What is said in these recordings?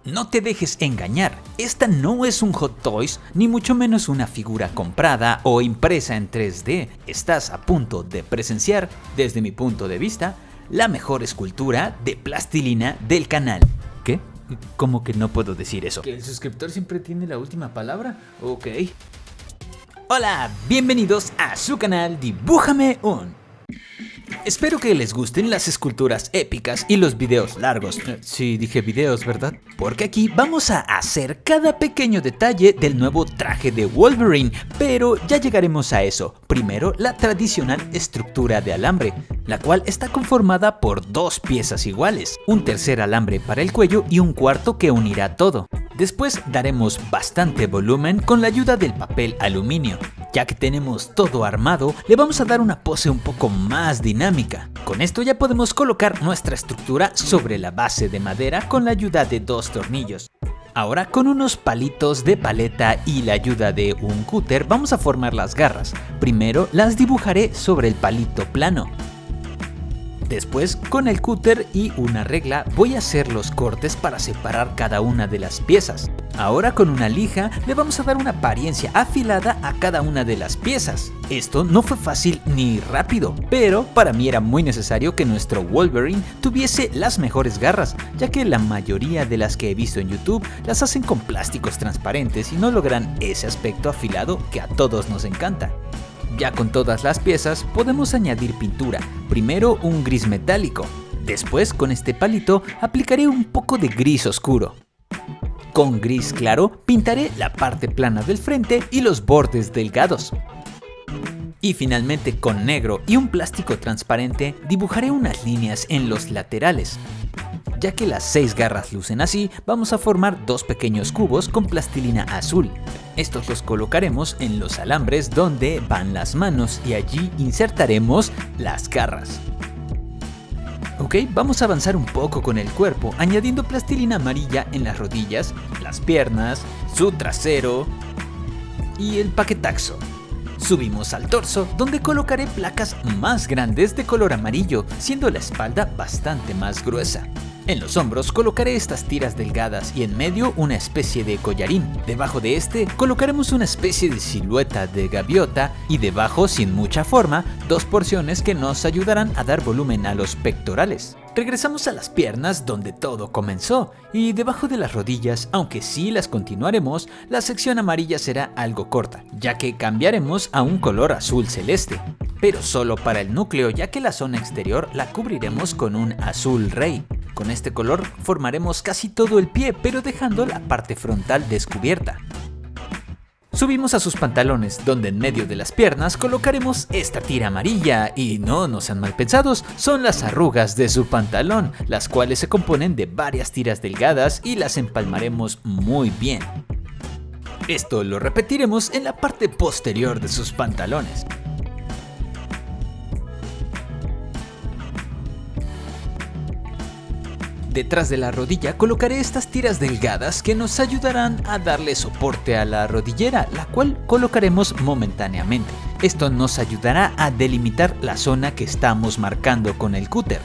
No te dejes engañar, esta no es un Hot Toys, ni mucho menos una figura comprada o impresa en 3D. Estás a punto de presenciar, desde mi punto de vista, la mejor escultura de plastilina del canal. ¿Qué? ¿Cómo que no puedo decir eso? ¿Que el suscriptor siempre tiene la última palabra? Ok. Hola, bienvenidos a su canal Dibújame un. Espero que les gusten las esculturas épicas y los videos largos. Sí, dije videos, ¿verdad? Porque aquí vamos a hacer cada pequeño detalle del nuevo traje de Wolverine, pero ya llegaremos a eso. Primero, la tradicional estructura de alambre, la cual está conformada por dos piezas iguales, un tercer alambre para el cuello y un cuarto que unirá todo. Después daremos bastante volumen con la ayuda del papel aluminio. Ya que tenemos todo armado, le vamos a dar una pose un poco más dinámica. Con esto ya podemos colocar nuestra estructura sobre la base de madera con la ayuda de dos tornillos. Ahora con unos palitos de paleta y la ayuda de un cúter vamos a formar las garras. Primero las dibujaré sobre el palito plano. Después, con el cúter y una regla, voy a hacer los cortes para separar cada una de las piezas. Ahora con una lija le vamos a dar una apariencia afilada a cada una de las piezas. Esto no fue fácil ni rápido, pero para mí era muy necesario que nuestro Wolverine tuviese las mejores garras, ya que la mayoría de las que he visto en YouTube las hacen con plásticos transparentes y no logran ese aspecto afilado que a todos nos encanta. Ya con todas las piezas podemos añadir pintura, primero un gris metálico, después con este palito aplicaré un poco de gris oscuro. Con gris claro pintaré la parte plana del frente y los bordes delgados. Y finalmente con negro y un plástico transparente dibujaré unas líneas en los laterales. Ya que las 6 garras lucen así, vamos a formar dos pequeños cubos con plastilina azul. Estos los colocaremos en los alambres donde van las manos y allí insertaremos las garras. Ok, vamos a avanzar un poco con el cuerpo, añadiendo plastilina amarilla en las rodillas, las piernas, su trasero y el paquetaxo. Subimos al torso, donde colocaré placas más grandes de color amarillo, siendo la espalda bastante más gruesa. En los hombros colocaré estas tiras delgadas y en medio una especie de collarín. Debajo de este colocaremos una especie de silueta de gaviota y debajo, sin mucha forma, dos porciones que nos ayudarán a dar volumen a los pectorales. Regresamos a las piernas donde todo comenzó y debajo de las rodillas, aunque sí las continuaremos, la sección amarilla será algo corta, ya que cambiaremos a un color azul celeste. Pero solo para el núcleo, ya que la zona exterior la cubriremos con un azul rey. Con este color formaremos casi todo el pie, pero dejando la parte frontal descubierta. Subimos a sus pantalones, donde en medio de las piernas colocaremos esta tira amarilla y no sean mal pensados, son las arrugas de su pantalón, las cuales se componen de varias tiras delgadas y las empalmaremos muy bien. Esto lo repetiremos en la parte posterior de sus pantalones. Detrás de la rodilla colocaré estas tiras delgadas que nos ayudarán a darle soporte a la rodillera, la cual colocaremos momentáneamente. Esto nos ayudará a delimitar la zona que estamos marcando con el cúter.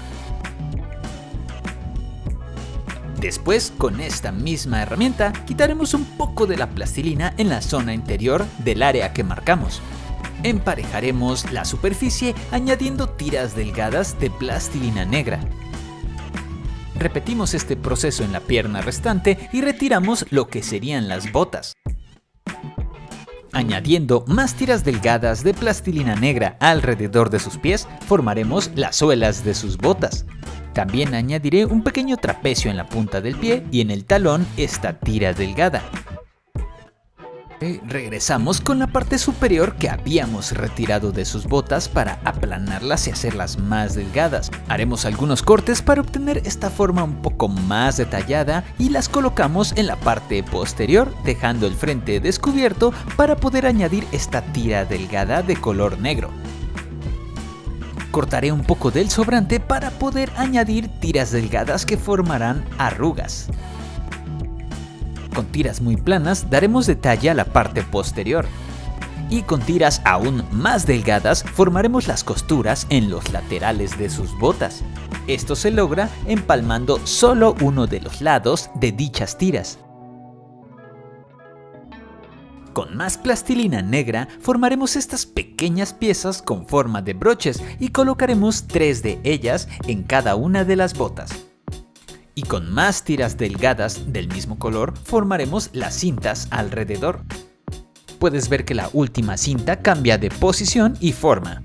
Después, con esta misma herramienta, quitaremos un poco de la plastilina en la zona interior del área que marcamos. Emparejaremos la superficie añadiendo tiras delgadas de plastilina negra. Repetimos este proceso en la pierna restante y retiramos lo que serían las botas. Añadiendo más tiras delgadas de plastilina negra alrededor de sus pies, formaremos las suelas de sus botas. También añadiré un pequeño trapecio en la punta del pie y en el talón esta tira delgada. Regresamos con la parte superior que habíamos retirado de sus botas para aplanarlas y hacerlas más delgadas. Haremos algunos cortes para obtener esta forma un poco más detallada y las colocamos en la parte posterior, dejando el frente descubierto para poder añadir esta tira delgada de color negro. Cortaré un poco del sobrante para poder añadir tiras delgadas que formarán arrugas. Con tiras muy planas daremos detalle a la parte posterior. Y con tiras aún más delgadas formaremos las costuras en los laterales de sus botas. Esto se logra empalmando solo uno de los lados de dichas tiras. Con más plastilina negra formaremos estas pequeñas piezas con forma de broches y colocaremos 3 de ellas en cada una de las botas. Y con más tiras delgadas del mismo color formaremos las cintas alrededor. Puedes ver que la última cinta cambia de posición y forma.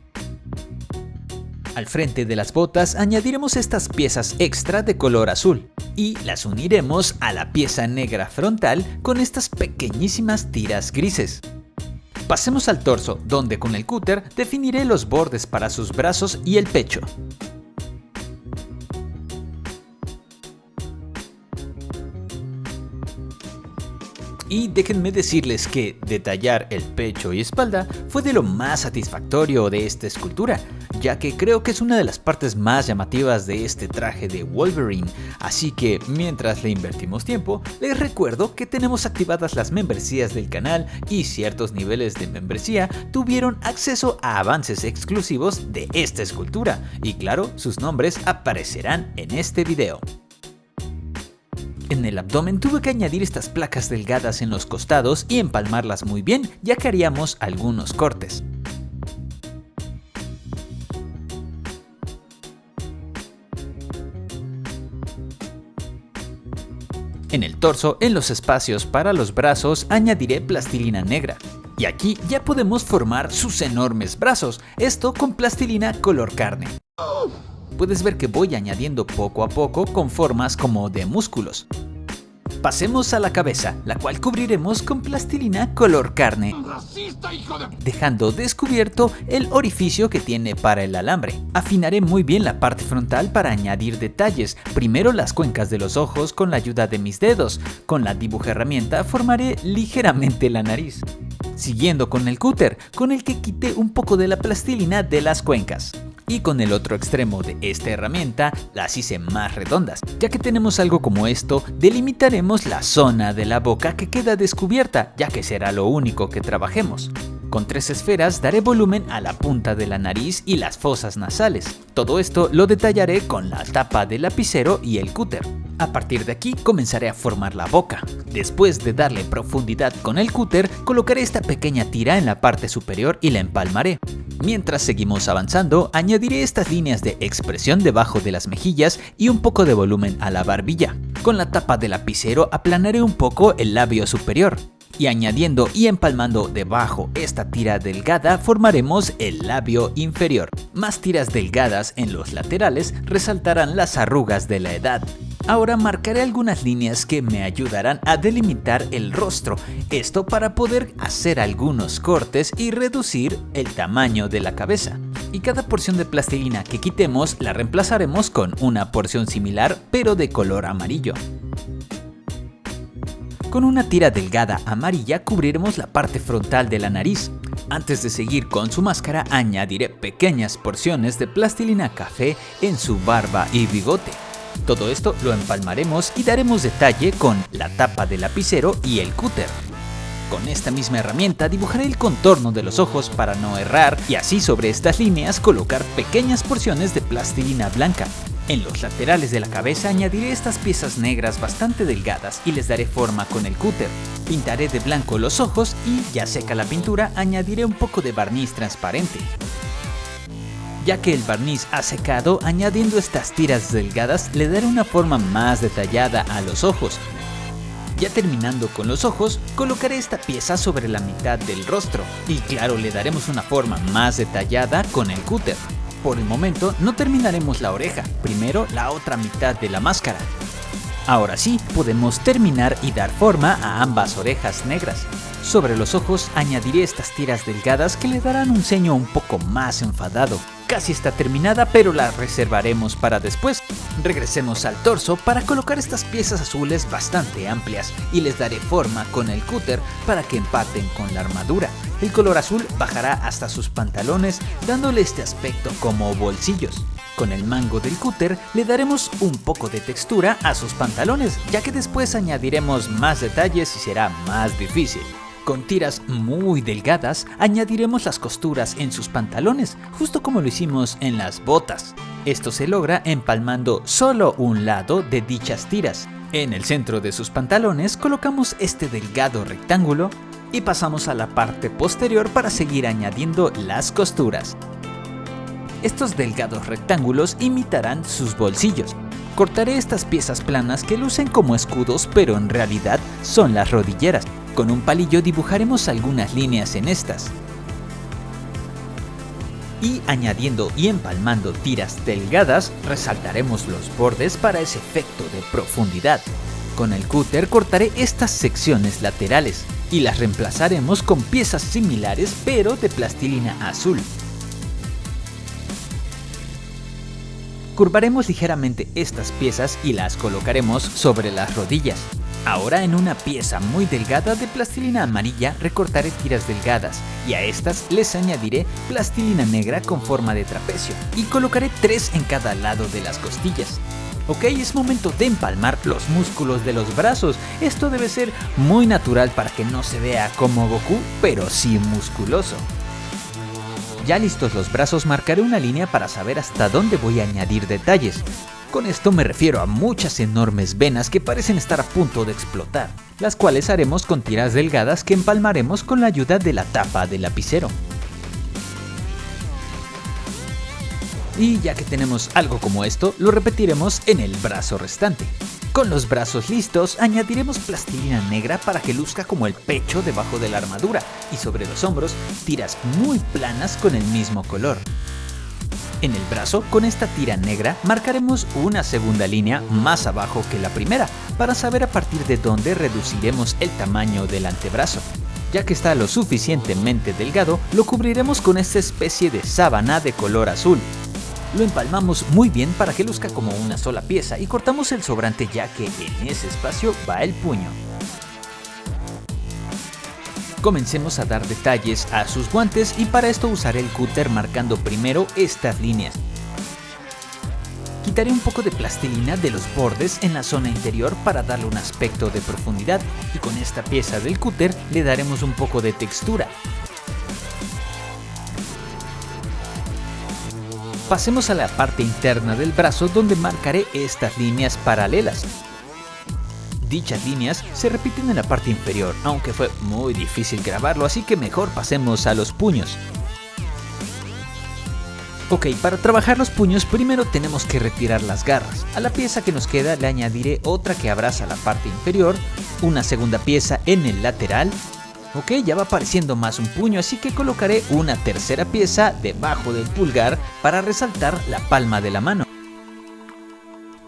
Al frente de las botas añadiremos estas piezas extra de color azul y las uniremos a la pieza negra frontal con estas pequeñísimas tiras grises. Pasemos al torso, donde con el cúter definiré los bordes para sus brazos y el pecho. Y déjenme decirles que detallar el pecho y espalda fue de lo más satisfactorio de esta escultura, ya que creo que es una de las partes más llamativas de este traje de Wolverine, así que mientras le invertimos tiempo, les recuerdo que tenemos activadas las membresías del canal y ciertos niveles de membresía tuvieron acceso a avances exclusivos de esta escultura, y claro, sus nombres aparecerán en este video. En el abdomen tuve que añadir estas placas delgadas en los costados y empalmarlas muy bien, ya que haríamos algunos cortes. En el torso, en los espacios para los brazos, añadiré plastilina negra. Y aquí ya podemos formar sus enormes brazos, esto con plastilina color carne. Puedes ver que voy añadiendo poco a poco con formas como de músculos. Pasemos a la cabeza, la cual cubriremos con plastilina color carne, dejando descubierto el orificio que tiene para el alambre. Afinaré muy bien la parte frontal para añadir detalles, primero las cuencas de los ojos con la ayuda de mis dedos. Con la dibujo herramienta formaré ligeramente la nariz. Siguiendo con el cúter, con el que quité un poco de la plastilina de las cuencas. Y con el otro extremo de esta herramienta las hice más redondas. Ya que tenemos algo como esto, delimitaremos la zona de la boca que queda descubierta, ya que será lo único que trabajemos. Con 3 esferas daré volumen a la punta de la nariz y las fosas nasales. Todo esto lo detallaré con la tapa del lapicero y el cúter. A partir de aquí comenzaré a formar la boca. Después de darle profundidad con el cúter, colocaré esta pequeña tira en la parte superior y la empalmaré. Mientras seguimos avanzando, añadiré estas líneas de expresión debajo de las mejillas y un poco de volumen a la barbilla. Con la tapa del lapicero aplanaré un poco el labio superior. Y añadiendo y empalmando debajo esta tira delgada formaremos el labio inferior. Más tiras delgadas en los laterales resaltarán las arrugas de la edad. Ahora marcaré algunas líneas que me ayudarán a delimitar el rostro, esto para poder hacer algunos cortes y reducir el tamaño de la cabeza. Y cada porción de plastilina que quitemos la reemplazaremos con una porción similar pero de color amarillo. Con una tira delgada amarilla cubriremos la parte frontal de la nariz. Antes de seguir con su máscara, añadiré pequeñas porciones de plastilina café en su barba y bigote. Todo esto lo empalmaremos y daremos detalle con la tapa del lapicero y el cúter. Con esta misma herramienta dibujaré el contorno de los ojos para no errar y así sobre estas líneas colocar pequeñas porciones de plastilina blanca. En los laterales de la cabeza añadiré estas piezas negras bastante delgadas y les daré forma con el cúter. Pintaré de blanco los ojos y, ya seca la pintura, añadiré un poco de barniz transparente. Ya que el barniz ha secado, añadiendo estas tiras delgadas le daré una forma más detallada a los ojos. Ya terminando con los ojos, colocaré esta pieza sobre la mitad del rostro y claro, le daremos una forma más detallada con el cúter. Por el momento no terminaremos la oreja, primero la otra mitad de la máscara. Ahora sí, podemos terminar y dar forma a ambas orejas negras. Sobre los ojos añadiré estas tiras delgadas que le darán un ceño un poco más enfadado. Casi está terminada, pero la reservaremos para después. Regresemos al torso para colocar estas piezas azules bastante amplias y les daré forma con el cúter para que empaten con la armadura. El color azul bajará hasta sus pantalones, dándole este aspecto como bolsillos. Con el mango del cúter le daremos un poco de textura a sus pantalones, ya que después añadiremos más detalles y será más difícil. Con tiras muy delgadas añadiremos las costuras en sus pantalones, justo como lo hicimos en las botas. Esto se logra empalmando solo un lado de dichas tiras. En el centro de sus pantalones colocamos este delgado rectángulo y pasamos a la parte posterior para seguir añadiendo las costuras. Estos delgados rectángulos imitarán sus bolsillos. Cortaré estas piezas planas que lucen como escudos, pero en realidad son las rodilleras. Con un palillo dibujaremos algunas líneas en estas. Y añadiendo y empalmando tiras delgadas, resaltaremos los bordes para ese efecto de profundidad. Con el cúter cortaré estas secciones laterales y las reemplazaremos con piezas similares pero de plastilina azul. Curvaremos ligeramente estas piezas y las colocaremos sobre las rodillas. Ahora en una pieza muy delgada de plastilina amarilla recortaré tiras delgadas y a estas les añadiré plastilina negra con forma de trapecio y colocaré 3 en cada lado de las costillas. Ok, es momento de empalmar los músculos de los brazos. Esto debe ser muy natural para que no se vea como Goku, pero sí musculoso. Ya listos los brazos, marcaré una línea para saber hasta dónde voy a añadir detalles. Con esto me refiero a muchas enormes venas que parecen estar a punto de explotar, las cuales haremos con tiras delgadas que empalmaremos con la ayuda de la tapa del lapicero. Y ya que tenemos algo como esto, lo repetiremos en el brazo restante. Con los brazos listos, añadiremos plastilina negra para que luzca como el pecho debajo de la armadura y sobre los hombros, tiras muy planas con el mismo color. En el brazo, con esta tira negra, marcaremos una segunda línea más abajo que la primera, para saber a partir de dónde reduciremos el tamaño del antebrazo. Ya que está lo suficientemente delgado, lo cubriremos con esta especie de sábana de color azul. Lo empalmamos muy bien para que luzca como una sola pieza y cortamos el sobrante ya que en ese espacio va el puño. Comencemos a dar detalles a sus guantes y para esto usaré el cúter marcando primero estas líneas. Quitaré un poco de plastilina de los bordes en la zona interior para darle un aspecto de profundidad y con esta pieza del cúter le daremos un poco de textura. Pasemos a la parte interna del brazo donde marcaré estas líneas paralelas. Dichas líneas se repiten en la parte inferior, aunque fue muy difícil grabarlo, así que mejor pasemos a los puños. Ok, para trabajar los puños primero tenemos que retirar las garras. A la pieza que nos queda le añadiré otra que abraza la parte inferior, una segunda pieza en el lateral. Ok, ya va apareciendo más un puño, así que colocaré una tercera pieza debajo del pulgar para resaltar la palma de la mano.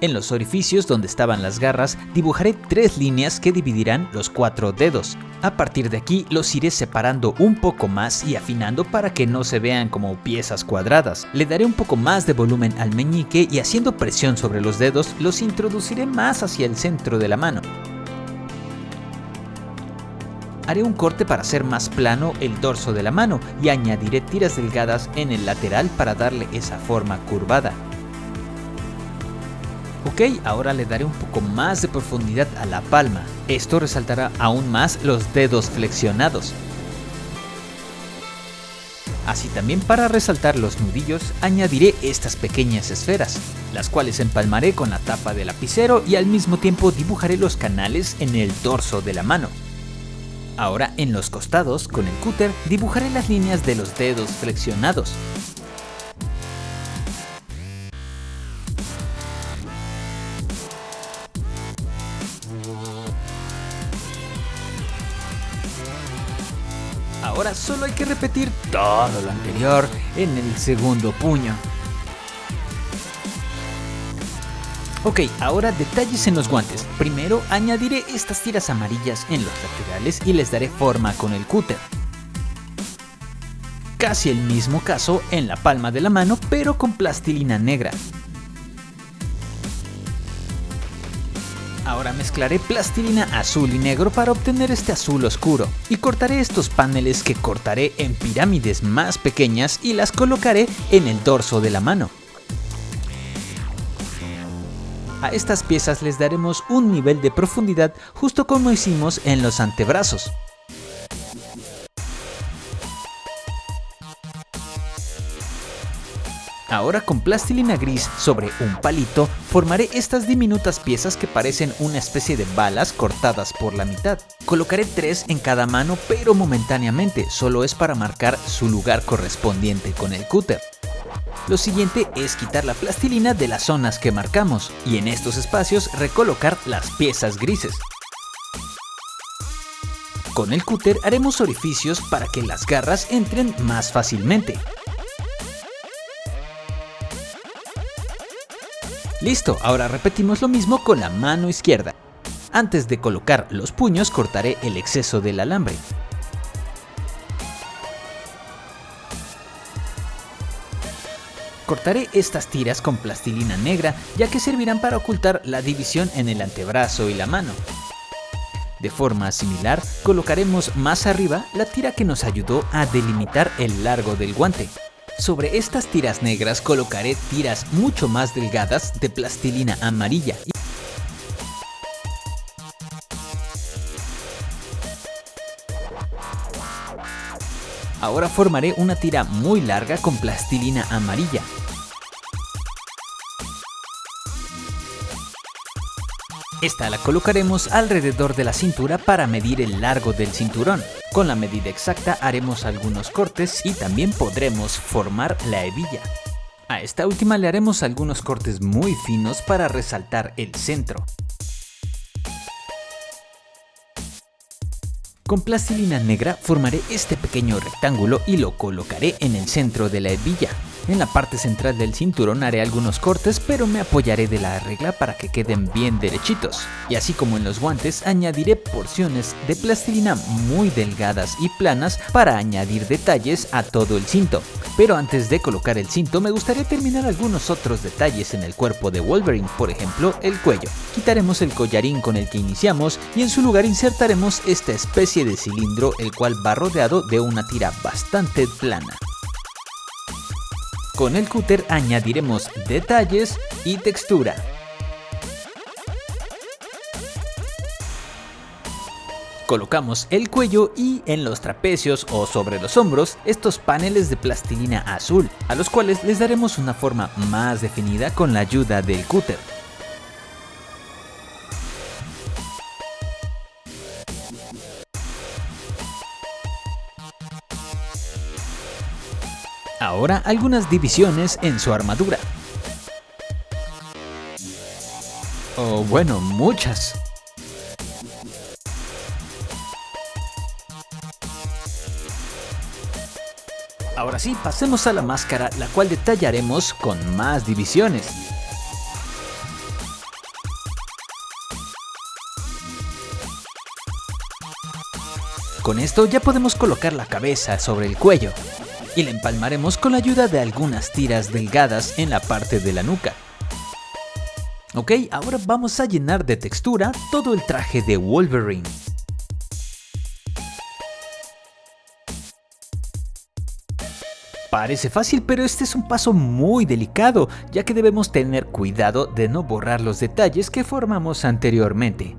En los orificios donde estaban las garras dibujaré 3 líneas que dividirán los 4 dedos. A partir de aquí los iré separando un poco más y afinando para que no se vean como piezas cuadradas. Le daré un poco más de volumen al meñique y haciendo presión sobre los dedos los introduciré más hacia el centro de la mano. Haré un corte para hacer más plano el dorso de la mano y añadiré tiras delgadas en el lateral para darle esa forma curvada. Ok, ahora le daré un poco más de profundidad a la palma. Esto resaltará aún más los dedos flexionados. Así también para resaltar los nudillos añadiré estas pequeñas esferas, las cuales empalmaré con la tapa del lapicero y al mismo tiempo dibujaré los canales en el dorso de la mano. Ahora en los costados, con el cúter, dibujaré las líneas de los dedos flexionados. Ahora solo hay que repetir todo lo anterior en el segundo puño. Ok, ahora detalles en los guantes. Primero añadiré estas tiras amarillas en los laterales y les daré forma con el cúter. Casi el mismo caso en la palma de la mano, pero con plastilina negra. Ahora mezclaré plastilina azul y negro para obtener este azul oscuro y cortaré estos paneles que cortaré en pirámides más pequeñas y las colocaré en el dorso de la mano. A estas piezas les daremos un nivel de profundidad justo como hicimos en los antebrazos. Ahora con plastilina gris sobre un palito formaré estas diminutas piezas que parecen una especie de balas cortadas por la mitad. Colocaré 3 en cada mano, pero momentáneamente, solo es para marcar su lugar correspondiente con el cúter. Lo siguiente es quitar la plastilina de las zonas que marcamos y en estos espacios recolocar las piezas grises. Con el cúter haremos orificios para que las garras entren más fácilmente. Listo, ahora repetimos lo mismo con la mano izquierda. Antes de colocar los puños cortaré el exceso del alambre. Cortaré estas tiras con plastilina negra ya que servirán para ocultar la división en el antebrazo y la mano. De forma similar, colocaremos más arriba la tira que nos ayudó a delimitar el largo del guante. Sobre estas tiras negras colocaré tiras mucho más delgadas de plastilina amarilla. Ahora formaré una tira muy larga con plastilina amarilla. Esta la colocaremos alrededor de la cintura para medir el largo del cinturón. Con la medida exacta haremos algunos cortes y también podremos formar la hebilla. A esta última le haremos algunos cortes muy finos para resaltar el centro. Con plastilina negra formaré este pequeño rectángulo y lo colocaré en el centro de la hebilla. En la parte central del cinturón haré algunos cortes, pero me apoyaré de la regla para que queden bien derechitos. Y así como en los guantes, añadiré porciones de plastilina muy delgadas y planas para añadir detalles a todo el cinto. Pero antes de colocar el cinto, me gustaría terminar algunos otros detalles en el cuerpo de Wolverine, por ejemplo, el cuello. Quitaremos el collarín con el que iniciamos y en su lugar insertaremos esta especie de cilindro, el cual va rodeado de una tira bastante plana. Con el cúter añadiremos detalles y textura. Colocamos el cuello y en los trapecios o sobre los hombros estos paneles de plastilina azul, a los cuales les daremos una forma más definida con la ayuda del cúter. Ahora algunas divisiones en su armadura. O bueno, muchas. Ahora sí, pasemos a la máscara, la cual detallaremos con más divisiones. Con esto ya podemos colocar la cabeza sobre el cuello y la empalmaremos con la ayuda de algunas tiras delgadas en la parte de la nuca. Ok, ahora vamos a llenar de textura todo el traje de Wolverine. Parece fácil, pero este es un paso muy delicado, ya que debemos tener cuidado de no borrar los detalles que formamos anteriormente.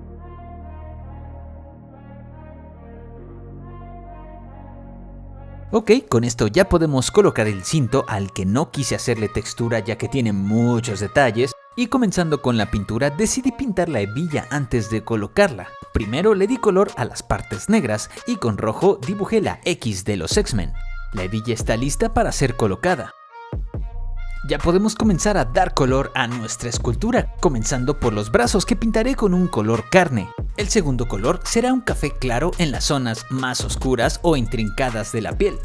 Ok, con esto ya podemos colocar el cinto al que no quise hacerle textura ya que tiene muchos detalles, y comenzando con la pintura decidí pintar la hebilla antes de colocarla. Primero le di color a las partes negras y con rojo dibujé la X de los X-Men. La hebilla está lista para ser colocada. Ya podemos comenzar a dar color a nuestra escultura, comenzando por los brazos que pintaré con un color carne. El segundo color será un café claro en las zonas más oscuras o intrincadas de la piel.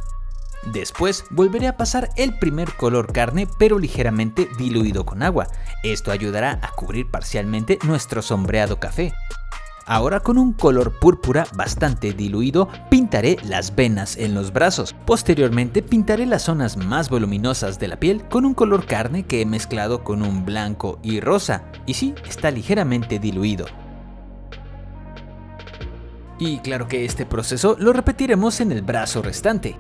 Después volveré a pasar el primer color carne pero ligeramente diluido con agua. Esto ayudará a cubrir parcialmente nuestro sombreado café. Ahora con un color púrpura bastante diluido pintaré las venas en los brazos. Posteriormente pintaré las zonas más voluminosas de la piel con un color carne que he mezclado con un blanco y rosa. Y sí, está ligeramente diluido. Y claro que este proceso lo repetiremos en el brazo restante.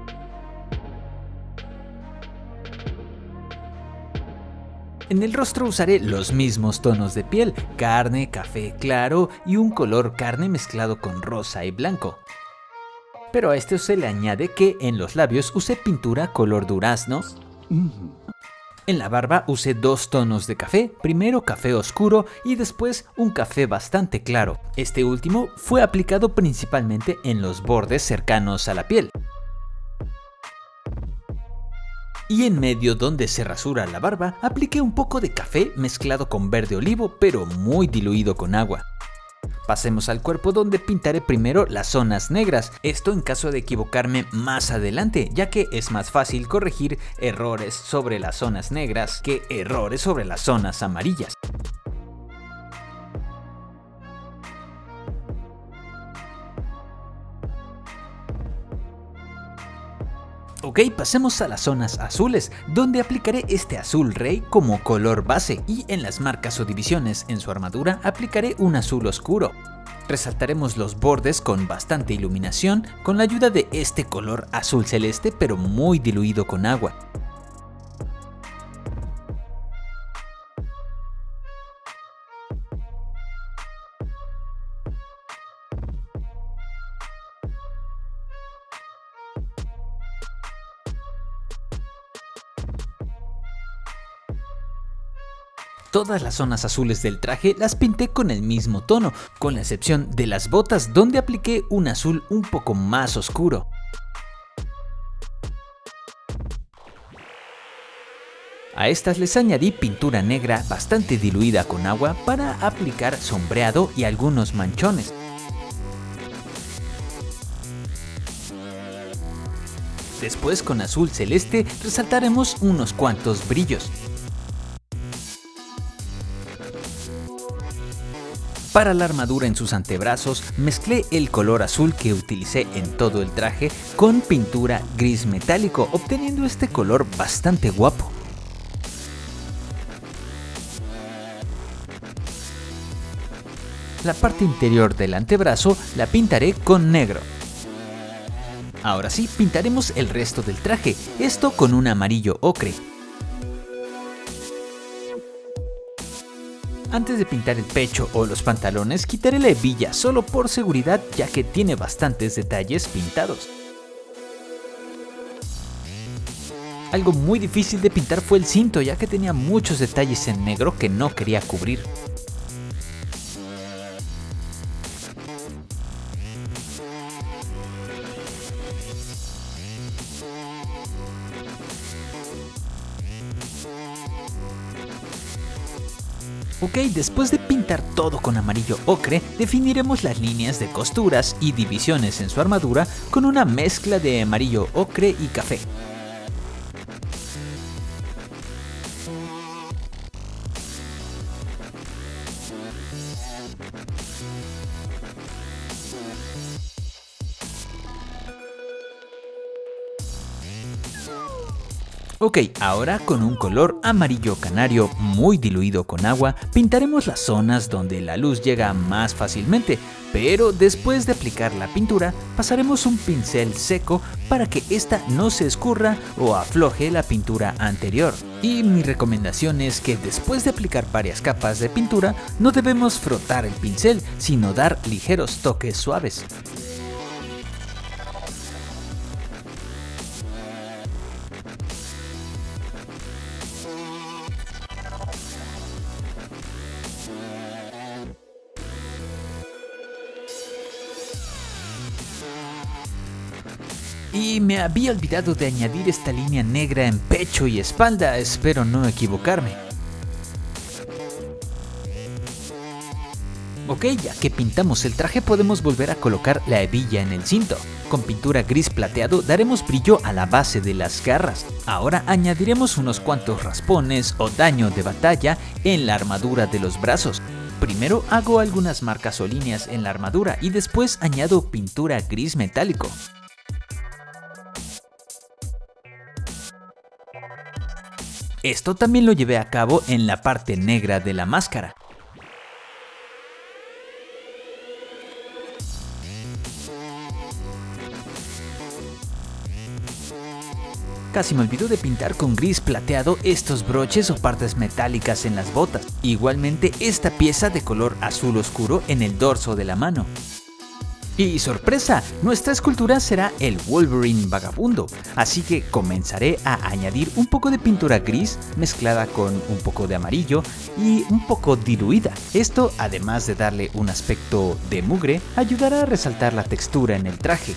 En el rostro usaré los mismos tonos de piel, carne, café claro y un color carne mezclado con rosa y blanco. Pero a esto se le añade que en los labios usé pintura color durazno En la barba usé dos tonos de café, primero café oscuro y después un café bastante claro. Este último fue aplicado principalmente en los bordes cercanos a la piel. Y en medio donde se rasura la barba, apliqué un poco de café mezclado con verde olivo, pero muy diluido con agua. Pasemos al cuerpo, donde pintaré primero las zonas negras, esto en caso de equivocarme más adelante, ya que es más fácil corregir errores sobre las zonas negras que errores sobre las zonas amarillas. Ok, pasemos a las zonas azules, donde aplicaré este azul rey como color base, y en las marcas o divisiones en su armadura aplicaré un azul oscuro. Resaltaremos los bordes con bastante iluminación con la ayuda de este color azul celeste, pero muy diluido con agua. Todas las zonas azules del traje las pinté con el mismo tono, con la excepción de las botas, donde apliqué un azul un poco más oscuro. A estas les añadí pintura negra bastante diluida con agua para aplicar sombreado y algunos manchones. Después, con azul celeste resaltaremos unos cuantos brillos. Para la armadura en sus antebrazos, mezclé el color azul que utilicé en todo el traje con pintura gris metálico, obteniendo este color bastante guapo. La parte interior del antebrazo la pintaré con negro. Ahora sí, pintaremos el resto del traje, esto con un amarillo ocre. Antes de pintar el pecho o los pantalones, quitaré la hebilla solo por seguridad, ya que tiene bastantes detalles pintados. Algo muy difícil de pintar fue el cinto, ya que tenía muchos detalles en negro que no quería cubrir. Ok, después de pintar todo con amarillo ocre, definiremos las líneas de costuras y divisiones en su armadura con una mezcla de amarillo ocre y café. Ok, ahora con un color amarillo canario muy diluido con agua, pintaremos las zonas donde la luz llega más fácilmente, pero después de aplicar la pintura, pasaremos un pincel seco para que ésta no se escurra o afloje la pintura anterior. Y mi recomendación es que después de aplicar varias capas de pintura, no debemos frotar el pincel, sino dar ligeros toques suaves. Y me había olvidado de añadir esta línea negra en pecho y espalda, espero no equivocarme. Ok, ya que pintamos el traje, podemos volver a colocar la hebilla en el cinto. Con pintura gris plateado daremos brillo a la base de las garras. Ahora añadiremos unos cuantos raspones o daño de batalla en la armadura de los brazos. Primero hago algunas marcas o líneas en la armadura y después añado pintura gris metálico. Esto también lo llevé a cabo en la parte negra de la máscara. Casi me olvidó de pintar con gris plateado estos broches o partes metálicas en las botas. Igualmente esta pieza de color azul oscuro en el dorso de la mano. Y sorpresa, nuestra escultura será el Wolverine vagabundo, así que comenzaré a añadir un poco de pintura gris mezclada con un poco de amarillo y un poco diluida. Esto, además de darle un aspecto de mugre, ayudará a resaltar la textura en el traje.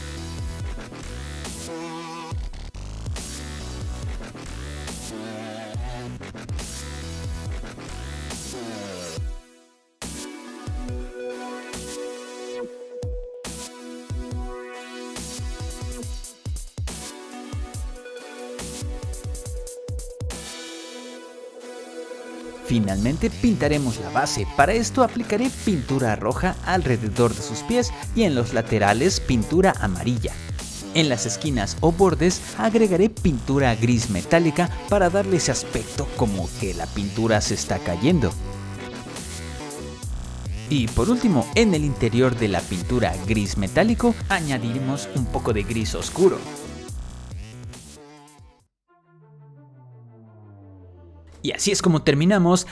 Finalmente pintaremos la base. Para esto aplicaré pintura roja alrededor de sus pies y en los laterales pintura amarilla. En las esquinas o bordes agregaré pintura gris metálica para darle ese aspecto como que la pintura se está cayendo. Y por último, en el interior de la pintura gris metálico añadiremos un poco de gris oscuro. Y así es como terminamos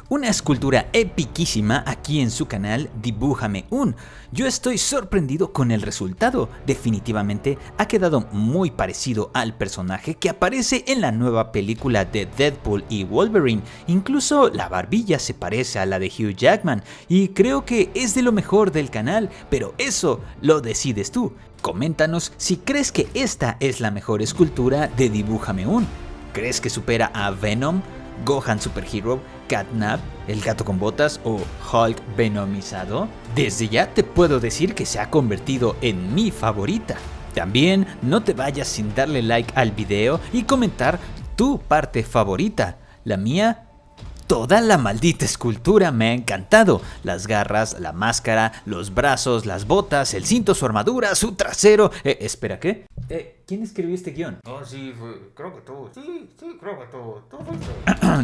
una escultura epiquísima aquí en su canal Dibújame un. Yo estoy sorprendido con el resultado. Definitivamente ha quedado muy parecido al personaje que aparece en la nueva película de Deadpool y Wolverine. Incluso la barbilla se parece a la de Hugh Jackman y creo que es de lo mejor del canal, pero eso lo decides tú. Coméntanos si crees que esta es la mejor escultura de Dibújame un. ¿Crees que supera a Venom, Gohan Super Hero, Catnap, el gato con botas o Hulk venomizado? Desde ya te puedo decir que se ha convertido en mi favorita. También no te vayas sin darle like al video y comentar tu parte favorita. La mía, toda la maldita escultura me ha encantado. Las garras, la máscara, los brazos, las botas, el cinto, su armadura, su trasero. Espera, ¿qué? ¿Quién escribió este guión? Oh, sí, creo que tú. Sí, creo que tú.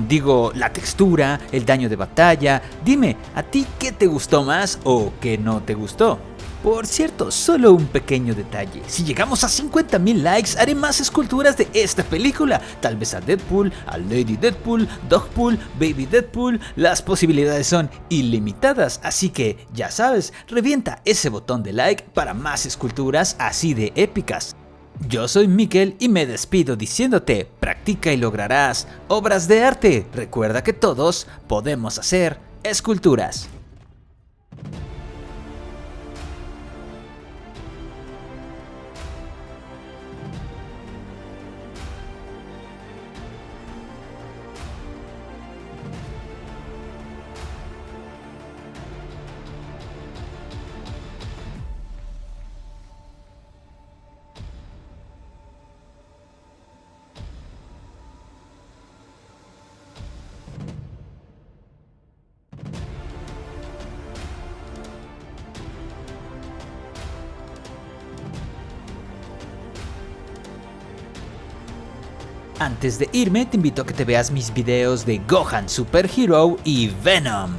Digo, la textura, el daño de batalla. Dime, ¿a ti qué te gustó más o qué no te gustó? Por cierto, solo un pequeño detalle. Si llegamos a 50,000 likes, haré más esculturas de esta película. Tal vez a Deadpool, a Lady Deadpool, Dogpool, Baby Deadpool. Las posibilidades son ilimitadas, así que ya sabes, revienta ese botón de like para más esculturas así de épicas. Yo soy Mikel y me despido diciéndote, practica y lograrás obras de arte. Recuerda que todos podemos hacer esculturas. Antes de irme, te invito a que te veas mis videos de Gohan Super Hero y Venom.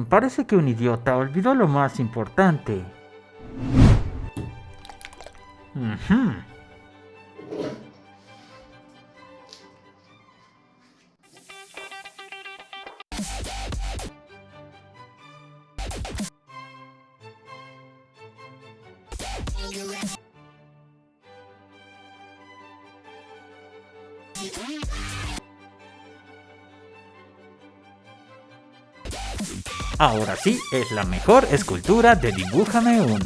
Parece que un idiota olvidó lo más importante. Ahora sí, es la mejor escultura de Dibújame un.